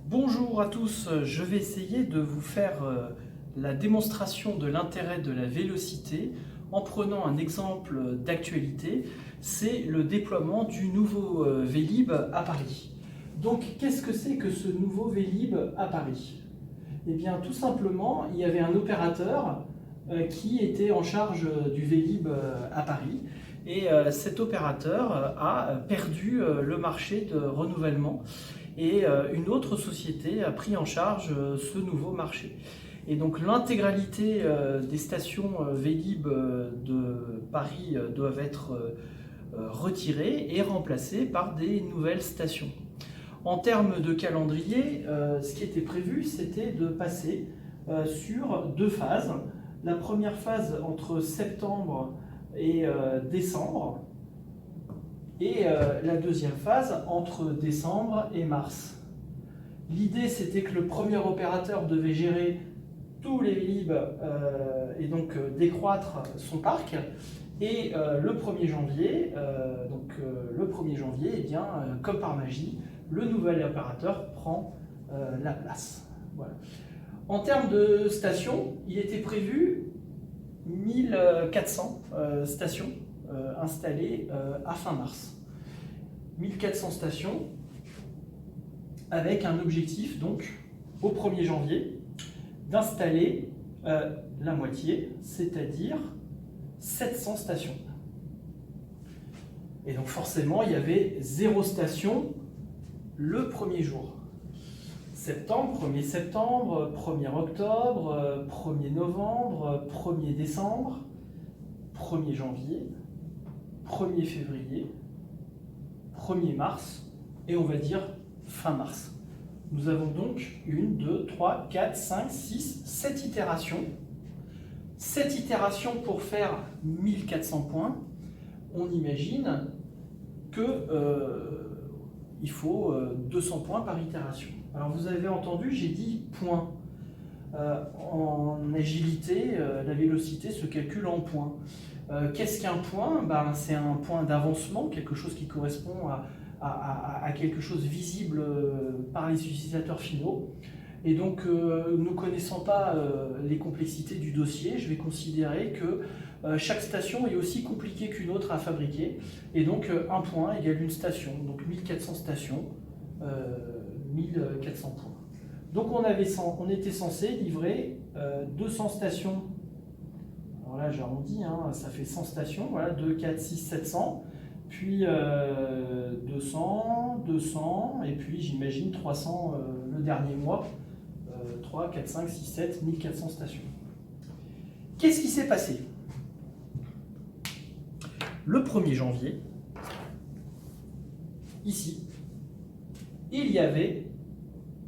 Bonjour à tous, je vais essayer de vous faire la démonstration de l'intérêt de la vélocité en prenant un exemple d'actualité, c'est le déploiement du nouveau Vélib à Paris. Donc qu'est-ce que c'est que ce nouveau Vélib à Paris? Eh bien tout simplement, il y avait un opérateur qui était en charge du Vélib à Paris et cet opérateur a perdu le marché de renouvellement et une autre société a pris en charge ce nouveau marché. Et donc l'intégralité des stations Vélib de Paris doivent être retirées et remplacées par des nouvelles stations. En termes de calendrier, ce qui était prévu, c'était de passer sur deux phases. La première phase entre septembre et décembre, et la deuxième phase entre décembre et mars. L'idée, c'était que le premier opérateur devait gérer tous les Vélib et donc décroître son parc. Et le 1er janvier, eh bien, comme par magie, le nouvel opérateur prend la place. Voilà. En termes de stations, il était prévu 1400 stations installées à fin mars. 1400 stations avec un objectif donc au 1er janvier d'installer la moitié, c'est-à-dire 700 stations. Et donc forcément il y avait 0 station le premier jour. Septembre, 1er septembre, 1er octobre, 1er novembre, 1er décembre, 1er janvier, 1er février, 1er mars, et on va dire fin mars. Nous avons donc 1, 2, 3, 4, 5, 6, 7 itérations. 7 itérations pour faire 1400 points. On imagine qu'il faut 200 points par itération. Alors vous avez entendu, j'ai dit points. En agilité, la vélocité se calcule en points. Qu'est-ce qu'un point? C'est un point d'avancement, quelque chose qui correspond à quelque chose visible par les utilisateurs finaux. Et donc, ne connaissant pas les complexités du dossier, je vais considérer que chaque station est aussi compliquée qu'une autre à fabriquer. Et donc, un point égale une station. Donc, 1400 stations, 1400 points. Donc, on était censé livrer 200 stations. Alors là, j'arrondis, ça fait 100 stations. Voilà, 2, 4, 6, 700. Puis 200, 200, et puis j'imagine 300 le dernier mois. 3, 4, 5, 6, 7, 1400 stations. Qu'est-ce qui s'est passé? Le 1er janvier, ici, il y avait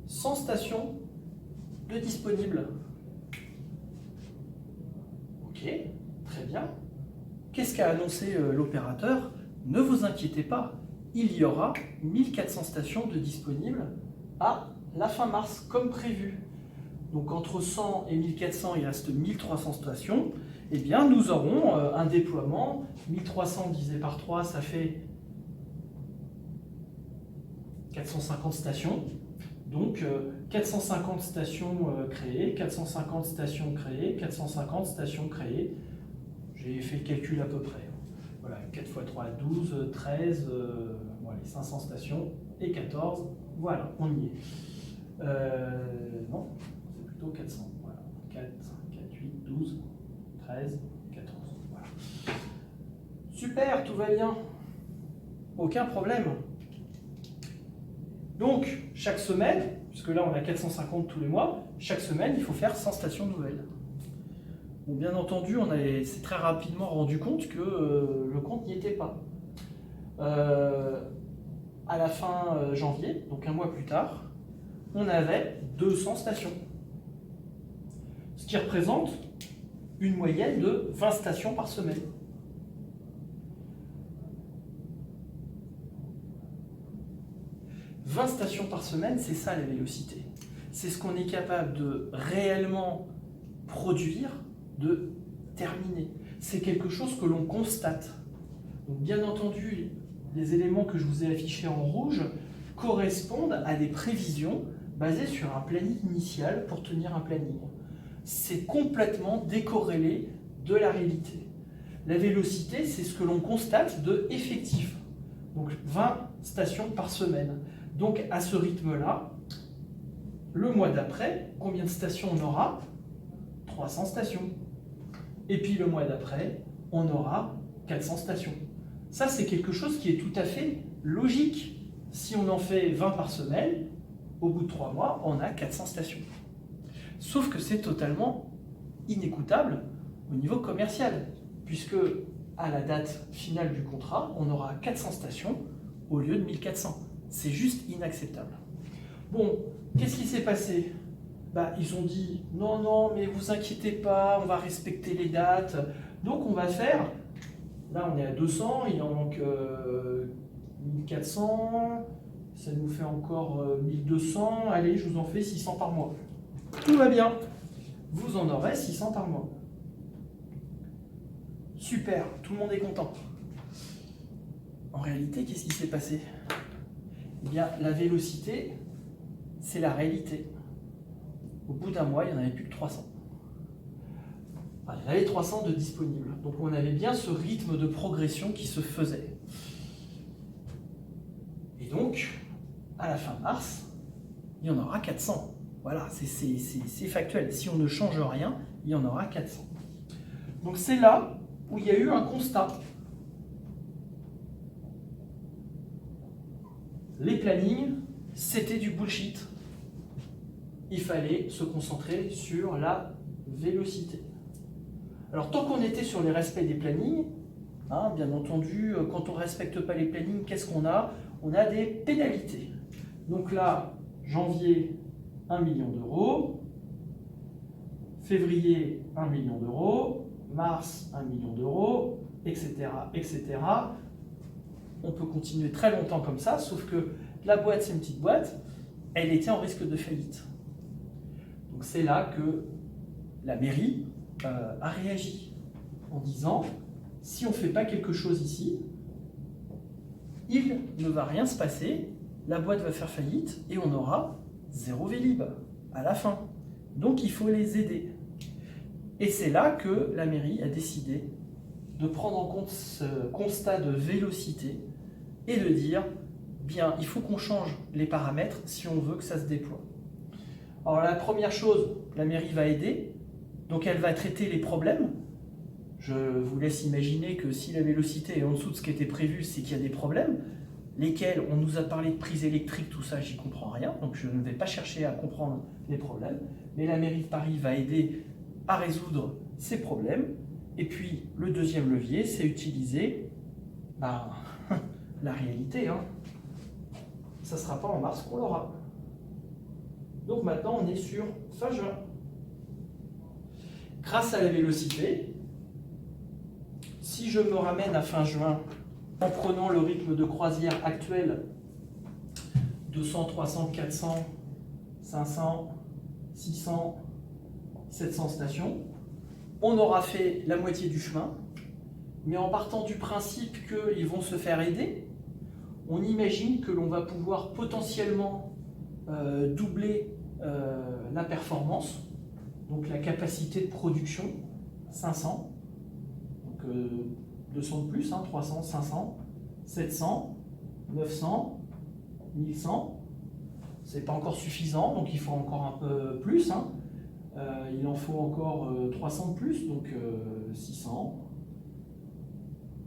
100 stations de disponibles. Ok, très bien. Qu'est-ce qu'a annoncé l'opérateur? Ne vous inquiétez pas, il y aura 1400 stations de disponibles à la fin mars, comme prévu. Donc entre 100 et 1400, il reste 1300 stations. Eh bien, nous aurons un déploiement. 1300 divisé par 3, ça fait 450 stations. Donc 450 stations créées, 450 stations créées, 450 stations créées. J'ai fait le calcul à peu près. Voilà, 4 x 3, 12, 13, les 500 stations et 14. Voilà, on y est. Non, c'est plutôt 400. Voilà, 4, 4, 8, 12, 13, 14. Voilà. Super, tout va bien. Aucun problème. Donc, chaque semaine, puisque là on a 450 tous les mois, chaque semaine il faut faire 100 stations nouvelles. Bon, bien entendu, on s'est très rapidement rendu compte que le compte n'y était pas. À la fin janvier, donc un mois plus tard, on avait 200 stations. Ce qui représente une moyenne de 20 stations par semaine. « 20 stations par semaine, c'est ça la vélocité. C'est ce qu'on est capable de réellement produire, de terminer. C'est quelque chose que l'on constate. Donc, bien entendu, les éléments que je vous ai affichés en rouge correspondent à des prévisions basé sur un planning initial pour tenir un planning. C'est complètement décorrélé de la réalité. La vélocité, c'est ce que l'on constate de effectif. Donc 20 stations par semaine. Donc à ce rythme-là, le mois d'après, combien de stations on aura? 300 stations. Et puis le mois d'après, on aura 400 stations. Ça, c'est quelque chose qui est tout à fait logique. Si on en fait 20 par semaine, au bout de 3 mois, on a 400 stations. Sauf que c'est totalement inécoutable au niveau commercial, puisque à la date finale du contrat, on aura 400 stations au lieu de 1400. C'est juste inacceptable. Bon, qu'est-ce qui s'est passé? Ils ont dit non, non, mais vous inquiétez pas, on va respecter les dates. Donc on va faire, là on est à 200, il en manque 1400, ça nous fait encore 1200, allez, je vous en fais 600 par mois. Tout va bien, vous en aurez 600 par mois. Super, tout le monde est content. En réalité, qu'est-ce qui s'est passé? Eh bien, la vélocité, c'est la réalité. Au bout d'un mois, il n'y en avait plus que 300. Enfin, il y en avait 300 de disponibles. Donc on avait bien ce rythme de progression qui se faisait. Et donc, à la fin mars, il y en aura 400. Voilà, c'est factuel. Si on ne change rien, il y en aura 400. Donc c'est là où il y a eu un constat. Les plannings, c'était du bullshit. Il fallait se concentrer sur la vélocité. Alors tant qu'on était sur les respects des plannings, bien entendu, quand on ne respecte pas les plannings, qu'est-ce qu'on a? On a des pénalités. Donc là, janvier, 1 million d'euros, février, 1 million d'euros, mars, 1 million d'euros, etc., etc. On peut continuer très longtemps comme ça, sauf que la boîte, c'est une petite boîte, elle était en risque de faillite. Donc c'est là que la mairie a réagi en disant, si on ne fait pas quelque chose ici, il ne va rien se passer, la boîte va faire faillite et on aura 0 Vélib à la fin. Donc il faut les aider. Et c'est là que la mairie a décidé de prendre en compte ce constat de vélocité et de dire, bien, il faut qu'on change les paramètres si on veut que ça se déploie. Alors la première chose, la mairie va aider, donc elle va traiter les problèmes. Je vous laisse imaginer que si la vélocité est en dessous de ce qui était prévu, c'est qu'il y a des problèmes, lesquels on nous a parlé de prise électrique, tout ça, j'y comprends rien, donc je ne vais pas chercher à comprendre les problèmes, mais la mairie de Paris va aider à résoudre ces problèmes. Et puis le deuxième levier, c'est utiliser la réalité. Ça ne sera pas en mars qu'on l'aura. Donc maintenant, on est sur fin juin. Grâce à la vélocité, si je me ramène à fin juin en prenant le rythme de croisière actuel, 200, 300, 400, 500, 600, 700 stations, on aura fait la moitié du chemin, mais en partant du principe qu'ils vont se faire aider, on imagine que l'on va pouvoir potentiellement doubler la performance, donc la capacité de production, 500, donc 200 de plus, 300, 500, 700, 900, 1100. C'est pas encore suffisant, donc il faut encore un peu plus. Il en faut encore 300 de plus, donc 600,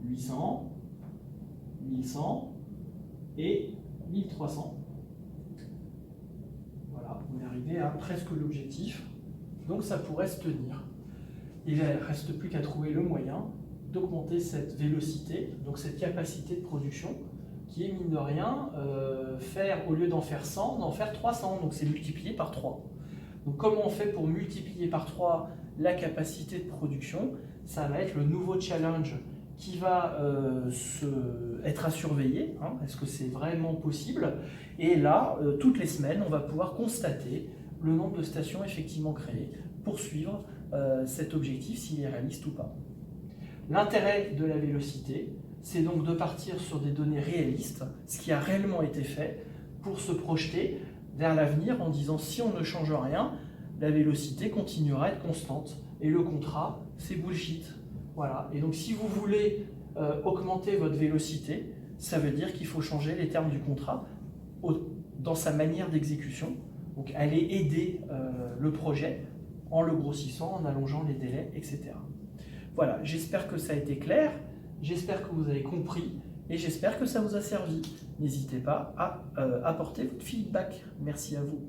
800, 1100 et 1300. Voilà, on est arrivé à presque l'objectif, donc ça pourrait se tenir. Il ne reste plus qu'à trouver le moyen d'augmenter cette vélocité, donc cette capacité de production, qui est mine de rien, au lieu d'en faire 100, d'en faire 300, donc c'est multiplié par 3. Donc comment on fait pour multiplier par 3 la capacité de production? Ça va être le nouveau challenge qui va être à surveiller. Est-ce que c'est vraiment possible? Et là, toutes les semaines, on va pouvoir constater le nombre de stations effectivement créées pour suivre cet objectif, s'il est réaliste ou pas. L'intérêt de la vélocité, c'est donc de partir sur des données réalistes, ce qui a réellement été fait, pour se projeter vers l'avenir en disant si on ne change rien, la vélocité continuera à être constante. Et le contrat, c'est bullshit. Voilà. Et donc si vous voulez augmenter votre vélocité, ça veut dire qu'il faut changer les termes du contrat dans sa manière d'exécution. Donc aller aider le projet en le grossissant, en allongeant les délais, etc. Voilà, j'espère que ça a été clair, j'espère que vous avez compris et j'espère que ça vous a servi. N'hésitez pas à apporter votre feedback. Merci à vous.